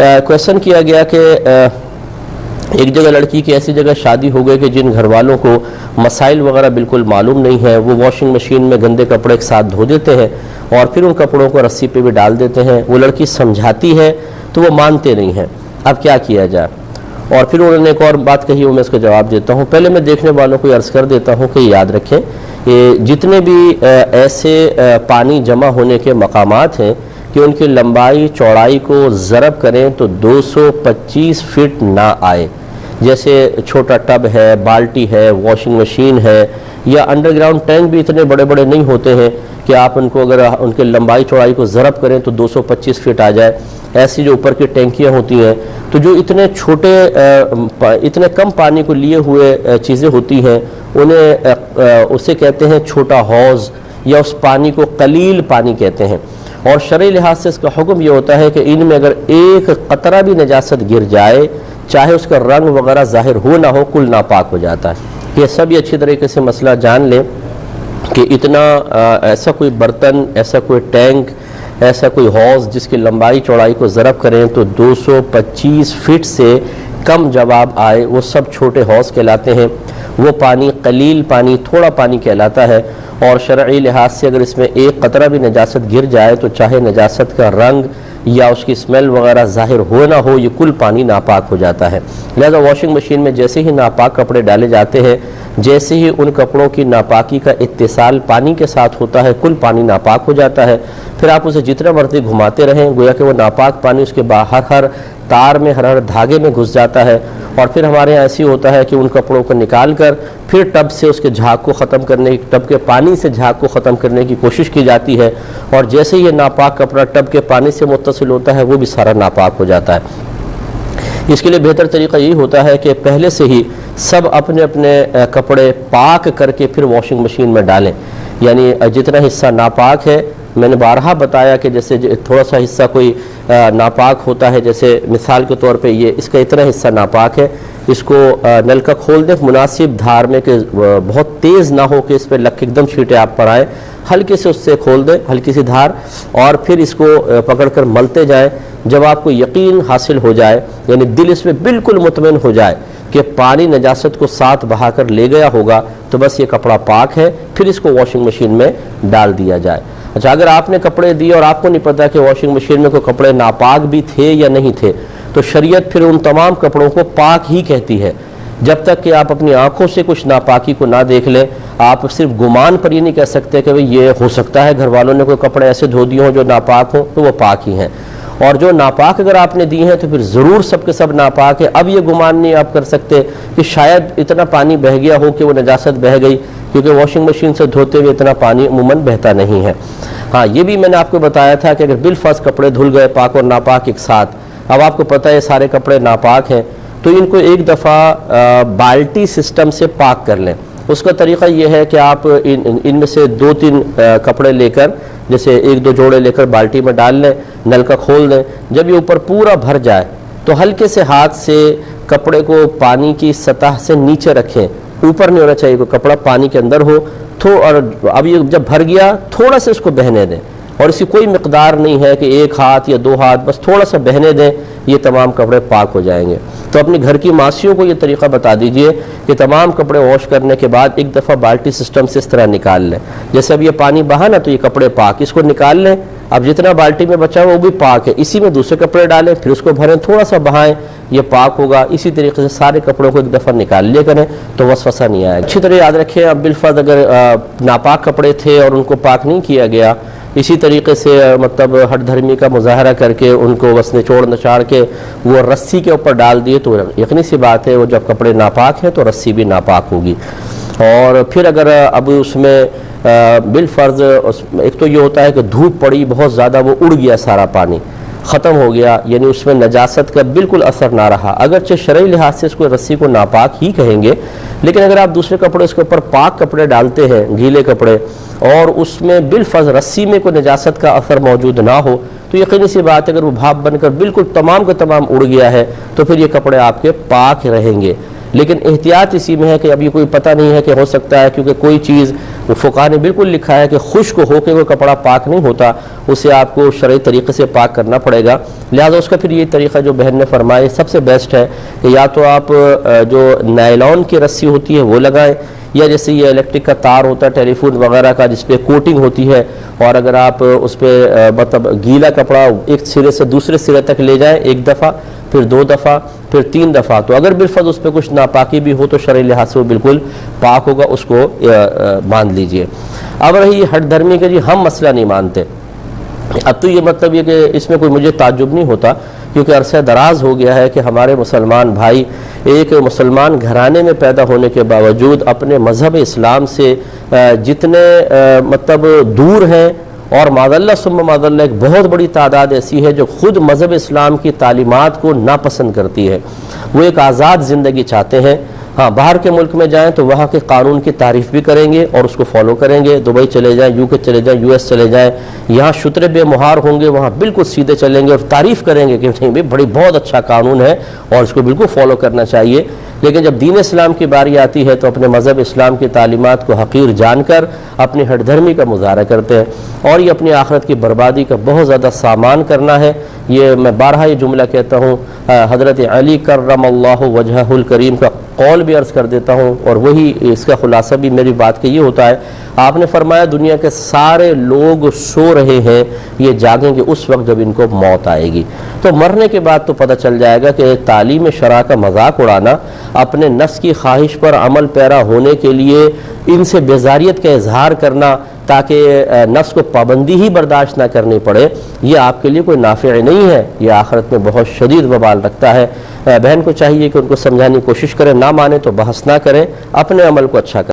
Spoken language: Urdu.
کویشچن کیا گیا کہ ایک جگہ لڑکی کی ایسی جگہ شادی ہو گئی کہ جن گھر والوں کو مسائل وغیرہ بالکل معلوم نہیں ہے، وہ واشنگ مشین میں گندے کپڑے ایک ساتھ دھو دیتے ہیں اور پھر ان کپڑوں کو رسی پہ بھی ڈال دیتے ہیں۔ وہ لڑکی سمجھاتی ہے تو وہ مانتے نہیں ہیں، اب کیا کیا جائے؟ اور پھر انہوں نے ایک اور بات کہی، وہ میں اس کا جواب دیتا ہوں۔ پہلے میں دیکھنے والوں کو عرض کر دیتا ہوں کہ یاد رکھیں کہ جتنے بھی ایسے پانی جمع ہونے کے مقامات ہیں کہ ان کی لمبائی چوڑائی کو ضرب کریں تو 225 فٹ نہ آئے، جیسے چھوٹا ٹب ہے، بالٹی ہے، واشنگ مشین ہے، یا انڈر گراؤنڈ ٹینک بھی اتنے بڑے بڑے نہیں ہوتے ہیں کہ آپ ان کو اگر ان کے لمبائی چوڑائی کو ضرب کریں تو 225 فٹ آ جائے۔ ایسی جو اوپر کی ٹینکیاں ہوتی ہیں تو جو اتنے چھوٹے اتنے کم پانی کو لیے ہوئے چیزیں ہوتی ہیں انہیں اسے کہتے ہیں چھوٹا حوض، یا اس پانی کو قلیل پانی کہتے ہیں۔ اور شرعی لحاظ سے اس کا حکم یہ ہوتا ہے کہ ان میں اگر ایک قطرہ بھی نجاست گر جائے، چاہے اس کا رنگ وغیرہ ظاہر ہو نہ ہو، کل ناپاک ہو جاتا ہے۔ یہ سب اچھی طریقے سے مسئلہ جان لیں کہ اتنا ایسا کوئی برتن، ایسا کوئی ٹینک، ایسا کوئی حوض جس کی لمبائی چوڑائی کو ضرب کریں تو 225 فٹ سے کم جواب آئے، وہ سب چھوٹے حوض کہلاتے ہیں۔ وہ پانی قلیل پانی، تھوڑا پانی کہلاتا ہے، اور شرعی لحاظ سے اگر اس میں ایک قطرہ بھی نجاست گر جائے تو چاہے نجاست کا رنگ یا اس کی اسمیل وغیرہ ظاہر ہو نہ ہو، یہ کل پانی ناپاک ہو جاتا ہے۔ لہذا واشنگ مشین میں جیسے ہی ناپاک کپڑے ڈالے جاتے ہیں، جیسے ہی ان کپڑوں کی ناپاکی کا اتصال پانی کے ساتھ ہوتا ہے، کل پانی ناپاک ہو جاتا ہے۔ پھر آپ اسے جتنا مرضی گھماتے رہیں، گویا کہ وہ ناپاک پانی اس کے باہر ہر تار میں، ہر دھاگے میں گھس جاتا ہے، اور پھر ہمارے یہاں ایسی ہوتا ہے کہ ان کپڑوں کو نکال کر پھر ٹب سے اس کے جھاگ کو ختم کرنے، ٹب کے پانی سے جھاگ کو ختم کرنے کی کوشش کی جاتی ہے، اور جیسے یہ ناپاک کپڑا ٹب کے پانی سے متصل ہوتا ہے وہ بھی سارا ناپاک ہو جاتا ہے۔ اس کے لیے بہتر طریقہ یہی ہوتا ہے کہ پہلے سے ہی سب اپنے اپنے کپڑے پاک کر کے پھر واشنگ مشین میں ڈالیں۔ یعنی جتنا حصہ ناپاک ہے، میں نے بارہا بتایا کہ جیسے تھوڑا سا حصہ کوئی ناپاک ہوتا ہے، جیسے مثال کے طور پہ یہ اس کا اتنا حصہ ناپاک ہے، اس کو نل کا کھول دیں مناسب دھار میں کہ بہت تیز نہ ہو کہ اس پہ لگ ایک دم چھینٹے آپ پر آئے، ہلکے سے اس سے کھول دیں، ہلکی سی دھار، اور پھر اس کو پکڑ کر ملتے جائیں۔ جب آپ کو یقین حاصل ہو جائے، یعنی دل اس میں بالکل مطمئن ہو جائے کہ پانی نجاست کو ساتھ بہا کر لے گیا ہوگا، تو بس یہ کپڑا پاک ہے، پھر اس کو واشنگ مشین میں ڈال دیا جائے۔ اچھا، اگر آپ نے کپڑے دیے اور آپ کو نہیں پتا کہ واشنگ مشین میں کوئی کپڑے ناپاک بھی تھے یا نہیں تھے، تو شریعت پھر ان تمام کپڑوں کو پاک ہی کہتی ہے، جب تک کہ آپ اپنی آنکھوں سے کچھ ناپاکی کو نہ دیکھ لیں۔ آپ صرف گمان پر یہ نہیں کہہ سکتے کہ یہ ہو سکتا ہے گھر والوں نے کوئی کپڑے ایسے دھو دیے ہوں جو ناپاک ہوں، تو وہ پاک ہی ہیں، اور جو ناپاک اگر آپ نے دی ہیں تو پھر ضرور سب کے سب ناپاک ہے۔ اب یہ گمان نہیں آپ کر سکتے کہ شاید اتنا پانی بہہ گیا ہو کہ وہ نجاست بہہ گئی، کیونکہ واشنگ مشین سے دھوتے ہوئے اتنا پانی عموماً بہتا نہیں ہے۔ ہاں، یہ بھی میں نے آپ کو بتایا تھا کہ اگر بالفرض کپڑے دھل گئے پاک اور ناپاک ایک ساتھ، اب آپ کو پتہ ہے سارے کپڑے ناپاک ہیں، تو ان کو ایک دفعہ بالٹی سسٹم سے پاک کر لیں۔ اس کا طریقہ یہ ہے کہ آپ ان میں سے 2-3 کپڑے لے کر، جیسے 1-2 جوڑے لے کر بالٹی میں ڈال لیں، نل کا کھول دیں۔ جب یہ اوپر پورا بھر جائے تو ہلکے سے ہاتھ سے کپڑے کو پانی کی سطح سے نیچے رکھیں، اوپر نہیں ہونا چاہیے، کوئی کپڑا پانی کے اندر ہو اور اب یہ جب بھر گیا تھوڑا سا اس کو بہنے دیں، اور اس کی کوئی مقدار نہیں ہے کہ 1 ہاتھ یا 2 ہاتھ، بس تھوڑا سا بہنے دیں، یہ تمام کپڑے پاک ہو جائیں گے۔ تو اپنی گھر کی ماسیوں کو یہ طریقہ بتا دیجئے کہ تمام کپڑے واش کرنے کے بعد ایک دفعہ بالٹی سسٹم سے اس طرح نکال لیں، جیسے اب یہ پانی بہا نا تو یہ کپڑے پاک، اس کو نکال لیں، اب جتنا بالٹی میں بچا وہ بھی پاک ہے، اسی میں دوسرے کپڑے ڈالیں، پھر اس کو بھریں، تھوڑا سا بہائیں، یہ پاک ہوگا۔ اسی طریقے سے سارے کپڑوں کو ایک دفعہ نکال لیا کریں تو وسوسہ نہیں آئے گا۔ اچھی طرح یاد رکھیں، اب بالفرض اگر ناپاک کپڑے تھے اور ان کو پاک نہیں کیا گیا، اسی طریقے سے مطلب ہٹ دھرمی کا مظاہرہ کر کے ان کو بس نچوڑ نچاڑ کے وہ رسی کے اوپر ڈال دیے، تو یقینی سی بات ہے وہ جب کپڑے ناپاک ہیں تو رسی بھی ناپاک ہوگی۔ اور پھر اگر اب اس میں بالفرض ایک تو یہ ہوتا ہے کہ دھوپ پڑی بہت زیادہ، وہ اڑ گیا سارا پانی، ختم ہو گیا، یعنی اس میں نجاست کا بالکل اثر نہ رہا، اگرچہ شرعی لحاظ سے اس کو رسی کو ناپاک ہی کہیں گے، لیکن اگر آپ دوسرے کپڑے اس کے اوپر پاک کپڑے ڈالتے ہیں، گیلے کپڑے، اور اس میں بالفرض رسی میں کوئی نجاست کا اثر موجود نہ ہو، تو یقینی سی بات ہے اگر وہ بھاپ بن کر بالکل تمام کا تمام اڑ گیا ہے تو پھر یہ کپڑے آپ کے پاک رہیں گے۔ لیکن احتیاط اسی میں ہے کہ ابھی کوئی پتہ نہیں ہے کہ ہو سکتا ہے کیونکہ کوئی چیز فقہاء نے بالکل لکھا ہے کہ خشک ہو کے وہ کپڑا پاک نہیں ہوتا، اسے آپ کو شرعی طریقے سے پاک کرنا پڑے گا، لہذا اس کا پھر یہ طریقہ جو بہن نے فرمایا سب سے بیسٹ ہے کہ یا تو آپ جو نائلون کی رسی ہوتی ہے وہ لگائیں، یا جیسے یہ الیکٹرک کا تار ہوتا ہے ٹیلی فون وغیرہ کا جس پہ کوٹنگ ہوتی ہے، اور اگر آپ اس پہ مطلب گیلا کپڑا ایک سرے سے دوسرے سرے تک لے جائیں، ایک دفعہ پھر 2 دفعہ پھر 3 دفعہ، تو اگر بالفرض اس پہ کچھ ناپاکی بھی ہو تو شرعی لحاظ سے وہ بالکل پاک ہوگا، اس کو باندھ لیجئے۔ اب رہی ہٹ دھرمی کے جی ہم مسئلہ نہیں مانتے، اب تو یہ مطلب یہ کہ اس میں کوئی مجھے تعجب نہیں ہوتا، کیونکہ عرصہ دراز ہو گیا ہے کہ ہمارے مسلمان بھائی ایک مسلمان گھرانے میں پیدا ہونے کے باوجود اپنے مذہب اسلام سے جتنے مطلب دور ہیں، اور معذاللہ ثم معذاللہ ایک بہت بڑی تعداد ایسی ہے جو خود مذہب اسلام کی تعلیمات کو ناپسند کرتی ہے، وہ ایک آزاد زندگی چاہتے ہیں۔ ہاں باہر کے ملک میں جائیں تو وہاں کے قانون کی تعریف بھی کریں گے اور اس کو فالو کریں گے، دبئی چلے جائیں، UK چلے جائیں، US چلے جائیں، یہاں شترے بے مہار ہوں گے، وہاں بالکل سیدھے چلیں گے اور تعریف کریں گے کہ نہیں بھائی بہت اچھا قانون ہے اور اس کو بالکل فالو کرنا چاہیے۔ لیکن جب دین اسلام کی باری آتی ہے تو اپنے مذہب اسلام کی تعلیمات کو حقیر جان کر اپنی ہٹ دھرمی کا مظاہرہ کرتے ہیں، اور یہ اپنی آخرت کی بربادی کا بہت زیادہ سامان کرنا ہے۔ یہ میں بارہا یہ جملہ کہتا ہوں، حضرت علی کرم اللہ وجہہ الکریم کا قول بھی عرض کر دیتا ہوں، اور وہی اس کا خلاصہ بھی میری بات کا یہ ہوتا ہے، آپ نے فرمایا دنیا کے سارے لوگ سو رہے ہیں، یہ جاگیں گے اس وقت جب ان کو موت آئے گی، تو مرنے کے بعد تو پتہ چل جائے گا کہ تعلیم شرع کا مذاق اڑانا، اپنے نفس کی خواہش پر عمل پیرا ہونے کے لیے ان سے بیزاریت کا اظہار کرنا تاکہ نفس کو پابندی ہی برداشت نہ کرنی پڑے، یہ آپ کے لیے کوئی نافع نہیں ہے، یہ آخرت میں بہت شدید وبال رکھتا ہے۔ بہن کو چاہیے کہ ان کو سمجھانے کی کوشش کریں، نہ مانے تو بحث نہ کریں، اپنے عمل کو اچھا کریں۔